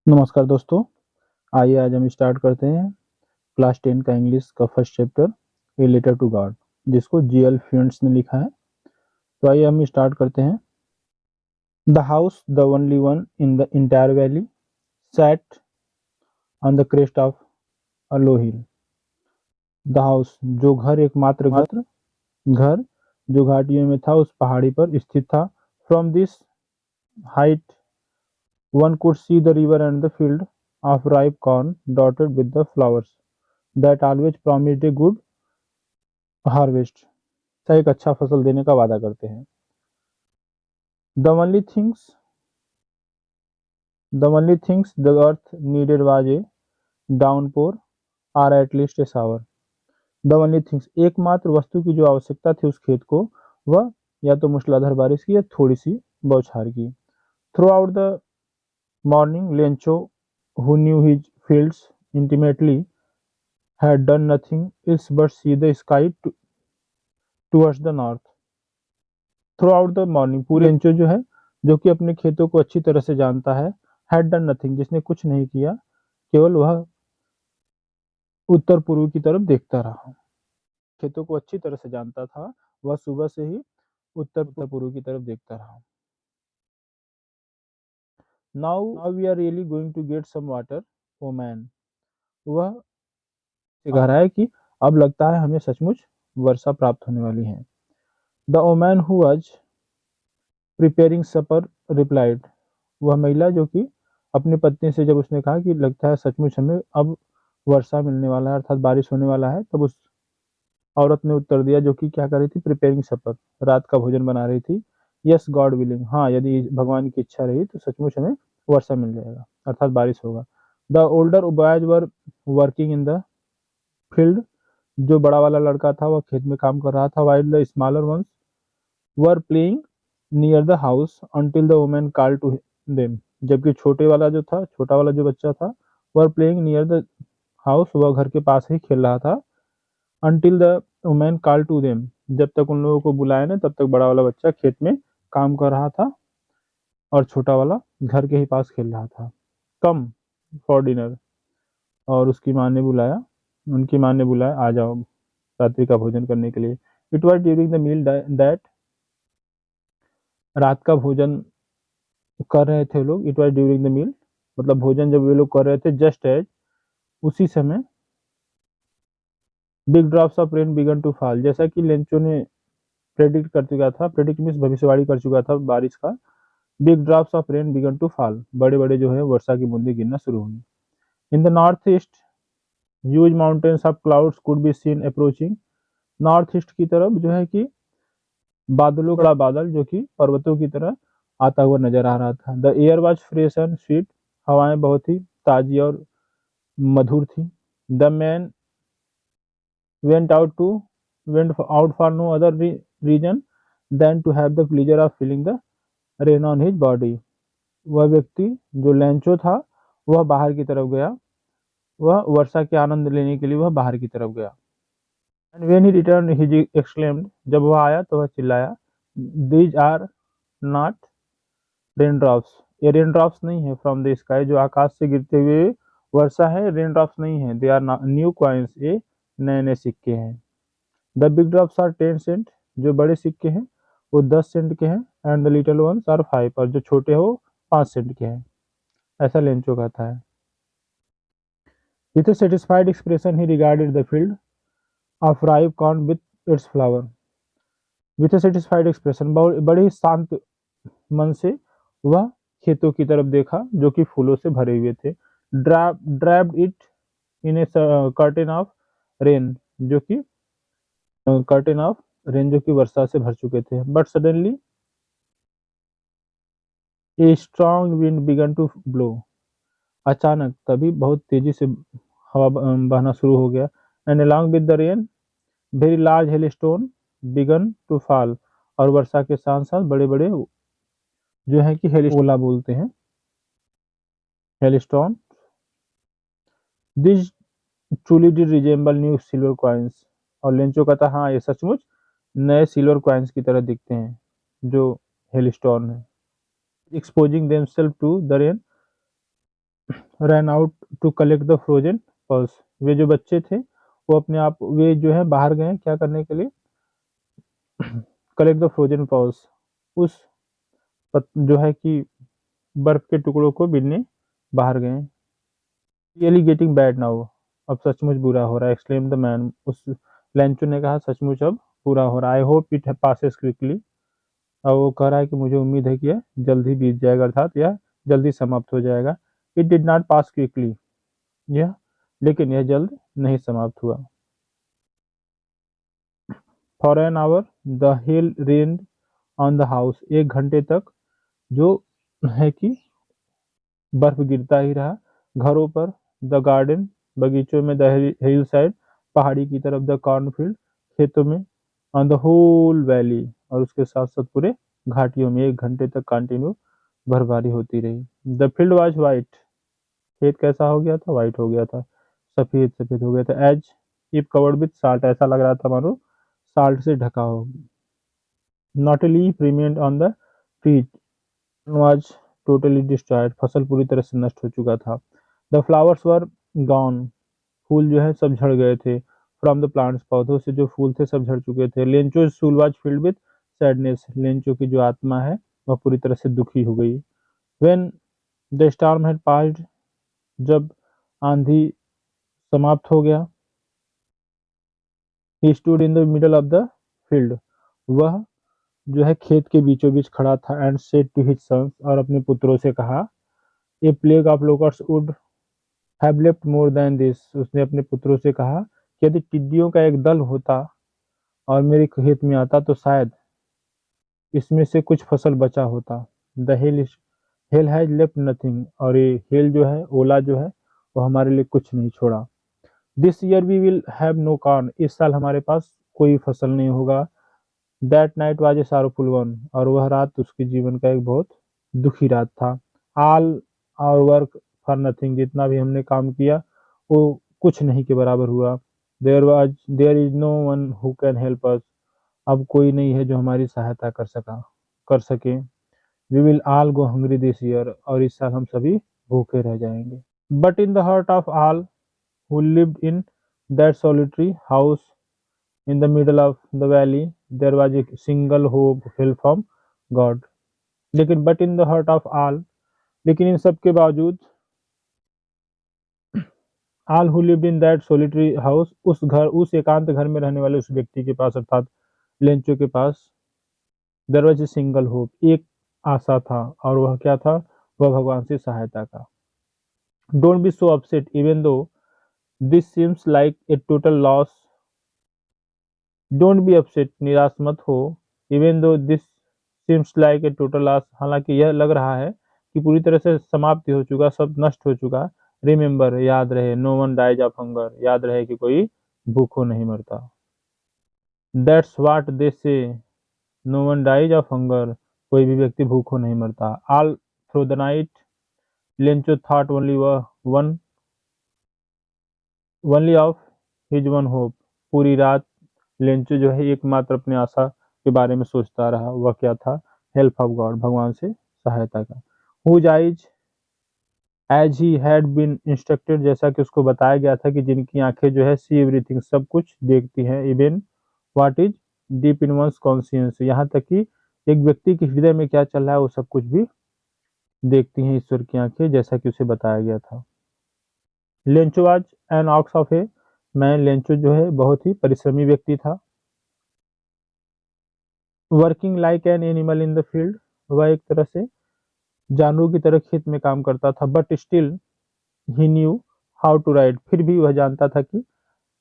नमस्कार दोस्तों। आइए आज हम स्टार्ट करते हैं क्लास 10 का इंग्लिश का first chapter a letter to God, जिसको जीएल फ्रेंड्स ने लिखा है। तो आइए हम स्टार्ट करते हैं। The house the only one in the entire valley sat on the crest of a low hill. The house जो घर, एकमात्र घर जो घाटियों में था, उस पहाड़ी पर स्थित था। From this height one could see the river and the field of ripe corn dotted with the flowers that always promised a good harvest। सा एक अच्छा फसल देने का वादा करते हैं। The only things the earth needed was a downpour or at least a shower। The only things एकमात्र वस्तु की जो आवश्यकता थी उस खेत को, वह या तो मूसलाधार बारिश की या थोड़ी सी बौछार की। Through out the morning Lencho who knew his fields intimately had done nothing else but see the sky towards the north। Through out the morning पूरे लेंचो जो है, जो कि अपने खेतों को अच्छी तरह से जानता है, हैड डन नथिंग जिसने कुछ नहीं किया, केवल वह उत्तर पूर्व की तरफ देखता रहा। खेतों को अच्छी तरह से जानता था, वह सुबह से ही उत्तर पूर्व की तरफ देखता रहा। Now we are really going to get some water woman. वह कह रहा है कि अब लगता है हमें सचमुच वर्षा प्राप्त होने वाली है। The woman who was preparing supper replied. वह महिला जो कि अपनी पत्नी से जब उसने कहा कि लगता है सचमुच हमें अब वर्षा मिलने वाला है, अर्थात बारिश होने वाला है, तब उस औरत ने उत्तर दिया, जो कि क्या कर रही थी, प्रिपेयरिंग सपर, रात का भोजन बना रही थी। यस गॉड विलिंग, हाँ यदि भगवान की इच्छा रही तो सचमुच हमें वर्षा मिल जाएगा, अर्थात बारिश होगा। The older boys were working in the field. जो बड़ा वाला लड़का था वह खेत में काम कर रहा था। While the smaller ones were playing near the house until the women called to them. जबकि छोटा वाला जो बच्चा था, were playing near the house, वह घर के पास ही खेल रहा था। Until the women called to them, जब तक उन लोगों को बुलाया ना, तब तक बड़ा वाला बच्चा खेत में काम कर रहा था और छोटा वाला घर के ही पास खेल रहा था। कम फॉर डिनर, और उनकी माँ ने बुलाया, आ जाओ रात्रि का भोजन करने के लिए। It was during the meal that, रात का भोजन कर रहे थे लोग। It was during the meal मतलब भोजन जब वे लोग कर रहे थे, जस्ट एज उसी समय big drops of rain began to fall, जैसा कि लेंचो ने प्रेडिक्ट कर चुका था, प्रेडिक्ट मीन्स भविष्यवाणी कर चुका था बारिश का। Big drops of rain began to fall, बड़े बड़े जो है वर्षा की बूंदें गिरना शुरू हुई। In the north east huge mountains of clouds could be seen approaching. North east की तरफ जो है कि बादलों का बादल जो कि पर्वतों की तरह आता हुआ नजर आ रहा था। The air was fresh and sweet, हवाएं बहुत ही ताजी और मधुर थी। The man went out to went out for no other reason than to have the pleasure of feeling the rain on his body। वह व्यक्ति जो लेंचो था, वह बाहर की तरफ गया, वह वर्षा के आनंद लेने के लिए वह बाहर की तरफ गया। And when he return he exclaimed, जब वह आया तो वह चिल्लाया, these are not rain drops, ये रेन ड्रॉप्स नहीं है फ्रॉम द स्काई, जो आकाश से गिरते हुए वर्षा है, रेन ड्रॉप्स नहीं है। दे आर न्यू कॉइन्स, ये नए नए सिक्के हैं। The big drops are 10 cent, जो बड़े सिक्के हैं वो 10 सेंट के हैं। And the little ones are 5, और जो छोटे हैं वो 5 सेंट के हैं, ऐसा लेंचो कहता है। With A satisfied expression he regarded the field of ripe corn with its flower. With A satisfied expression, बड़े ही शांत मन से वह खेतों की तरफ देखा जो कि फूलों से भरे हुए थे। Draped it in A curtain of rain, जो कि कर्टेन ऑफ रेन जो कि वर्षा से भर चुके थे। But suddenly a strong wind began to blow, अचानक तभी बहुत तेजी से हवा बहना शुरू हो गया। And along with the rain very large hailstone began to fall, और वर्षा के साथ साथ बड़े बड़े जो है कि ओला बोलते हैं, hailstone. This truly did resemble new silver coins, और लेंचो कहता हाँ ये सचमुच नए सिल्वर कॉइन्स की तरह दिखते हैं जो हेलस्टोन है। Exposing themselves to the rain, ran out to collect the frozen pearls. वे जो बच्चे थे वो अपने आप वे जो है बाहर गए क्या करने के लिए, कलेक्ट द फ्रोजन पल्स, उस जो है कि बर्फ के टुकड़ों को बीनने बाहर गए। रियली गेटिंग बैड नाउ, अब सचमुच बुरा हो रहा है, एक्सक्लेम द मैन, उस लेंचो ने कहा सचमुच अब बुरा हो रहा है। I hope it passes quickly, और वो कह रहा है कि मुझे उम्मीद है कि यह जल्द ही बीत जाएगा, अर्थात यह जल्दी समाप्त हो जाएगा। It did not pass quickly, यह लेकिन यह जल्द नहीं समाप्त हुआ। For an hour the hell rained on the house, 1 घंटे तक जो है कि बर्फ गिरता ही रहा घरों पर। द गार्डन, बगीचों में। द हिल साइड, पहाड़ी की तरफ। द कॉर्नफील्ड, खेतों में। ऑन द होल वैली, और उसके साथ साथ पूरे घाटियों में 1 घंटे तक कंटिन्यू बर्फबारी होती रही। द फील्ड वॉज वाइट, खेत कैसा हो गया था, वाइट हो गया था, सफेद सफेद हो गया था। As if covered with salt, ऐसा लग रहा था मानो साल्ट से ढका हो। Not a leaf remained on the tree was totally destroyed, फसल पूरी तरह से नष्ट हो चुका था। द फ्लावर्स वर गॉन, फूल जो है सब झड़ गए थे। फ्रॉम द प्लांट्स, पौधों से जो फूल थे सब झड़ चुके थे। Lencho soul was filled with sadness, Lencho की जो आत्मा है वह पूरी तरह से दुखी हो गई। When the storm had passed, जब आंधी समाप्त हो गया। He stood in the middle of the field, वह जो है खेत के बीचों बीच खड़ा था। And said to his sons, और अपने पुत्रों से कहा, a plague of locusts would have left more than this, उसने अपने पुत्रों से कहा कि यदि टिड्डियों का एक दल होता और मेरे खेत में आता तो शायद इसमें से कुछ फसल बचा होता। The hell has left nothing, और ये हेल जो है, ओला जो है, वो हमारे लिए कुछ नहीं छोड़ा। This year we will have no corn, इस साल हमारे पास कोई फसल नहीं होगा। That night was a sorrowful one, और वह रात उसके जीवन का एक बहुत दुखी रात था। All our work for nothing, जितना भी हमने काम किया वो कुछ नहीं के बराबर हुआ। There is no one who can help us, अब कोई नहीं है जो हमारी सहायता कर सके। We will all go hungry this year, और इस साल हम सभी भूखे रह जाएंगे। But in the heart of all who lived in that solitary house in the middle of the valley there was a single hope fell from God, लेकिन but in the heart of all, लेकिन इन सब के बावजूद all who lived in that solitary house, उस एकांत घर में रहने वाले उस व्यक्ति के पास, अर्थात लेंचो के पास, there was a single hope, एक आशा था, और वह क्या था, वह भगवान से सहायता का। don't be so upset even though this seems like a total loss, don't be upset, निराश मत हो। Even though this seems like a total loss, हालांकि यह लग रहा है कि पूरी तरह से समाप्ति हो चुका, सब नष्ट हो चुका। रिमेंबर, याद रहे, no one dies of hunger, याद रहे कि कोई भूखों नहीं मरता। That's what they say, no one dies of hunger, कोई भी व्यक्ति भूखों नहीं मरता। All through the night Lencho thought only of his one hope, पूरी रात लेंचो जो है एकमात्र अपनी आशा के बारे में सोचता रहा, वह क्या था, हेल्प ऑफ गॉड, भगवान से सहायता का। Whose eyes as he had been instructed, जैसा कि उसको बताया गया था कि जिनकी आंखें जो है सी एवरीथिंग, सब कुछ देखती हैं। Even what is deep in one's conscience, यहाँ तक कि एक व्यक्ति के हृदय में क्या चल रहा है वो सब कुछ भी देखती हैं ईश्वर की आंखें, जैसा कि उसे बताया गया था। लेंचो आज an ox of a man, Lencho जो है बहुत ही परिश्रमी व्यक्ति था। Working like an animal in the field, वह एक तरह से जानवरों की तरह खेत में काम करता था। But still he knew how to write, फिर भी वह जानता था कि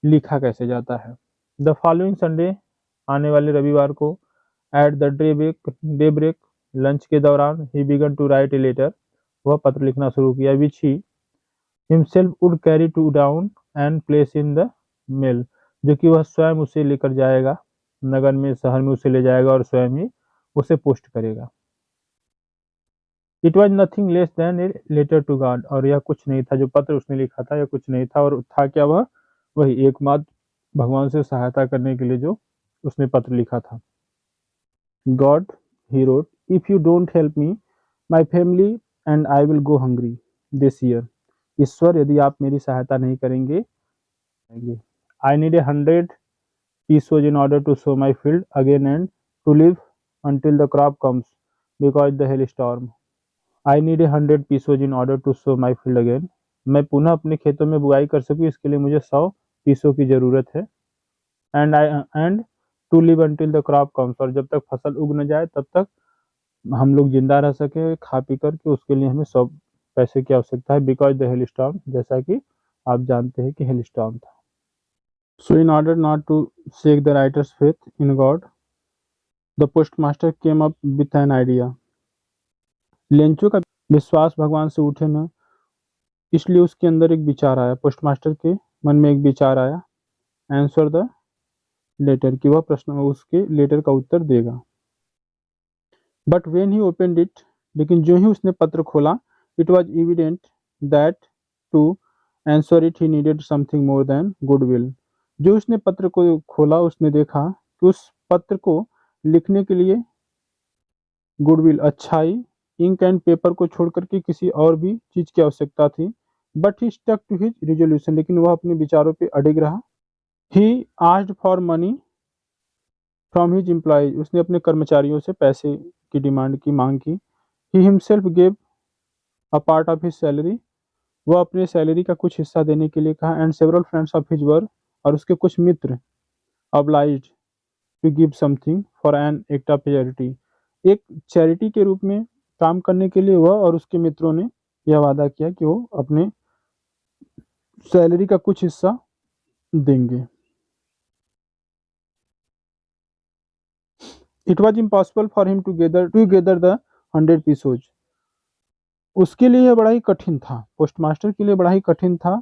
लिखा कैसे जाता है। द फॉलोइंग संडे, आने वाले रविवार को, at the daybreak, lunch के दौरान, he began to write a letter, वह पत्र लिखना शुरू किया, which he himself would carry to town and place in the mail, जो कि वह स्वयं उसे लेकर जाएगा, नगर में, शहर में उसे ले जाएगा और स्वयं ही उसे पोस्ट करेगा। It was nothing less than a letter to God, और यह कुछ नहीं था जो पत्र उसने लिखा था, यह कुछ नहीं था, और था क्या, वह वही एकमात्र भगवान से सहायता करने के लिए जो उसने पत्र लिखा था। God, he wrote, if you don't help me, my family and I will go hungry this year, ईश्वर यदि आप मेरी सहायता नहीं करेंगे। I need 100 pesos in order to sow my field again and to live until the crop comes because the hailstorm. I need 100 pesos in order to sow my field again. मैं पुनः अपने खेतों में बुआई कर सकूं, इसके लिए मुझे 100 पीसों की जरूरत है। And to live until the crop comes, और जब तक फसल उग न जाए तब तक हम लोग जिंदा रह सके खा पी करके, उसके लिए हमें 100 पैसे की आवश्यकता है। बिकॉज द हेल स्टॉर्म, जैसा कि आप जानते हैं कि हेल स्टॉर्म था। So in order not to shake the writer's faith in God, the postmaster came up with an idea. Lencho का विश्वास भगवान से उठे न, इसलिए उसके अंदर एक विचार आया, पोस्टमास्टर के मन में एक विचार आया, आंसर द लेटर, कि वह प्रश्न उसके लेटर का उत्तर देगा। But when he opened it, लेकिन जो ही उसने पत्र खोला, it was evident that to answer it he needed something more than goodwill. जो उसने पत्र को खोला, उसने देखा कि उस पत्र को लिखने के लिए गुडविल, अच्छाई, इंक एंड पेपर को छोड़ करके किसी और भी चीज की आवश्यकता थी। But he stuck to his resolution, लेकिन वह अपने विचारों पे अडिग रहा। He asked for money from his employees, उसने अपने कर्मचारियों से पैसे की डिमांड की, मांग की। He himself gave a part of his salary, वह अपने सैलरी का कुछ हिस्सा देने के लिए कहा। And several friends of his वर, और उसके कुछ मित्र obliged to give something for an act of charity, एक चैरिटी के रूप में काम करने के लिए वह और उसके मित्रों ने यह वादा किया कि वो अपने सैलरी का कुछ हिस्सा देंगे। It was impossible for him to gather the 100 pesos, उसके लिए यह बड़ा ही कठिन था, पोस्टमास्टर के लिए बड़ा ही कठिन था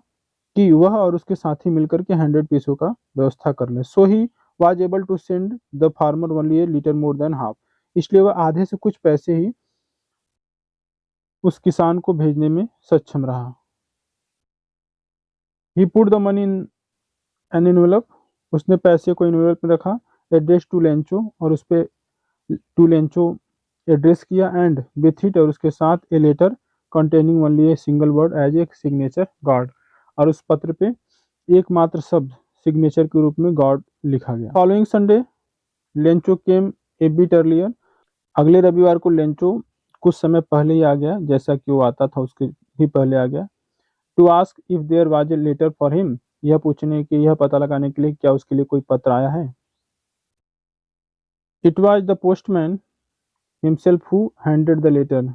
कि वह और उसके साथी मिलकर के 100 pesos का व्यवस्था कर ले। So he was able to send the farmer only a little more than half, इसलिए वह आधे से कुछ पैसे ही उस किसान को भेजने में सक्षम रहा। He put the money in an envelope, उसने पैसे को एनवेलप में रखा। एड्रेस टू लेंचो, और उस पर टू लेंचो एड्रेस किया। एंड विथ इट, और उसके साथ a letter containing only a single word as a signature God, और उस पत्र पे एकमात्र शब्द सिग्नेचर के रूप में गॉड लिखा गया। फॉलोइंग संडे लेंचो केम ए बिट अर्लियर, अगले रविवार को लेंचो कुछ समय पहले ही आ गया, जैसा कि वो आता था उसके भी पहले आ गया। To ask if there was a letter for him, यह पूछने के, यह पता लगाने के लिए क्या उसके लिए कोई पत्र आया है। It was the postman himself who handed the letter,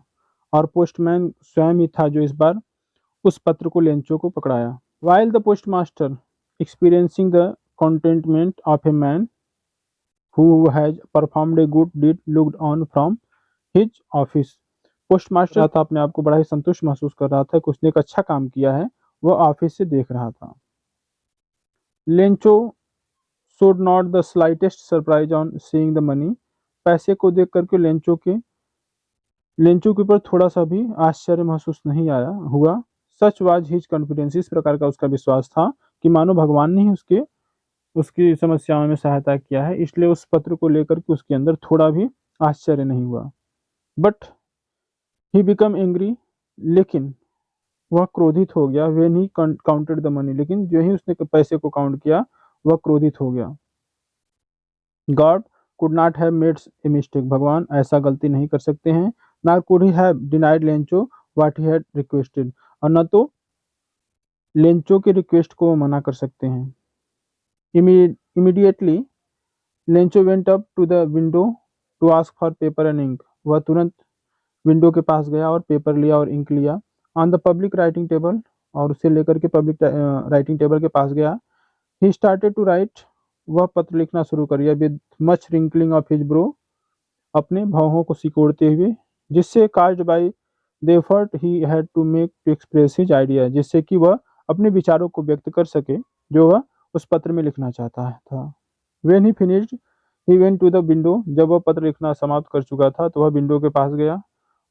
और पोस्टमैन स्वयं ही था जो इस बार उस पत्र को लेंचो को पकड़ाया। While the postmaster experiencing the contentment of a man who has performed a good deed looked on from his office, postmaster था अपने आप को बड़ा ही संतुष्ट महसूस कर रहा था कि उसने एक अच्छा काम किया है, वह ऑफिस से देख रहा था। Lencho showed not the slightest surprise on seeing the money, पैसे को देख करके लेंचो के ऊपर थोड़ा सा भी आश्चर्य महसूस नहीं आया हुआ। सच वाज हिज कॉन्फिडेंस, इस प्रकार का उसका विश्वास था कि मानो भगवान ने ही उसकी समस्याओं में सहायता किया है, इसलिए उस पत्र को लेकर के उसके अंदर थोड़ा भी आश्चर्य नहीं हुआ। बट ही बिकम एंग्री, लेकिन वह क्रोधित हो गया। When he counted the money, लेकिन जो ही उसने पैसे को काउंट किया वह क्रोधित हो गया। God could not have made a mistake, भगवान ऐसा गलती नहीं कर सकते हैं। Nor could he have denied Lencho what he had requested, और न तो लेंचो के रिक्वेस्ट को मना कर सकते हैं। Immediately Lencho went up to the window to ask for paper and ink, वह तुरंत विंडो के पास गया और पेपर लिया और इंक लिया। On the public writing table, और उसे लेकर के पब्लिक राइटिंग टेबल के पास गया। ही स्टार्टेड टू राइट, वह पत्र लिखना शुरू कर दिया। With much wrinkling of his brow, अपने भौहों को सिकोड़ते हुए, जिससे caused by the effort he had to make to express his idea, जिससे कि वह अपने विचारों को व्यक्त कर सके जो वह उस पत्र में लिखना चाहता था। When he finished he went to the window, जब वह पत्र लिखना समाप्त कर चुका था तो वह विंडो के पास गया।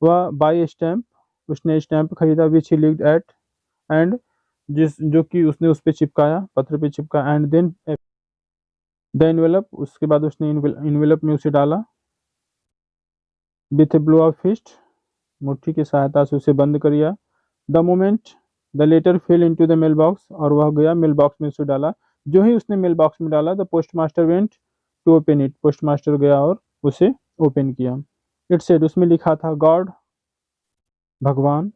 वह बाय स्टैम्प, उसने स्टैम्प खरीदा, विच ही लिव्ड एट, एंड जो कि उसने उस पे चिपकाया, पत्र पे चिपका। एंड देन द एनवेलप, उसके बाद उसने एनवेलप में उसे डाला। With a blow of fist, मुट्ठी की सहायता से उसे बंद कर दिया। The moment the letter fell into the mail box, और वह गया मेल बॉक्स में उसे डाला। जो ही उसने मेल बॉक्स में डाला, the postmaster went to open it, postmaster गया और उसे ओपन किया। इट सेड, उसमें लिखा था, गॉड, भगवान,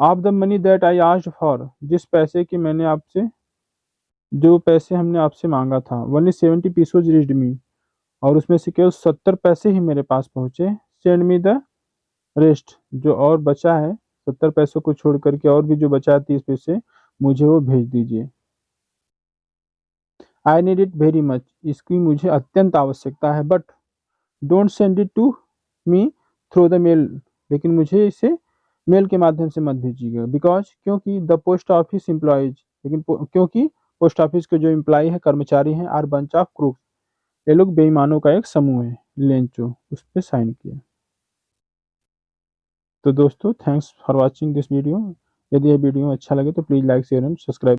of the money that I asked for, जिस पैसे की मैंने आपसे, जो पैसे हमने आपसे मांगा था, ओनली 70 पीसेज रीच्ड मी, और उसमें से केवल 70 पैसे ही मेरे पास पहुंचे। सेंड मी द रेस्ट, जो और बचा है 70 पैसों को छोड़ करके और भी जो बचा है 30 पैसे, मुझे वो भेज दीजिए। I need it very much, इसकी मुझे अत्यंत आवश्यकता है। But don't send it to me through the mail, लेकिन मुझे इसे मेल के माध्यम से मत भेजिएगा। बिकॉज, क्योंकि द पोस्ट ऑफिस एम्प्लॉयज, लेकिन क्योंकि पोस्ट ऑफिस के जो एम्प्लॉय है, कर्मचारी हैं, आर बंच ऑफ क्रूक्स, ये लोग बेईमानों का एक समूह है। लेंचो उस पर साइन किया। तो दोस्तों, thanks for watching this video. यदि यह वीडियो अच्छा लगे तो please like share and subscribe.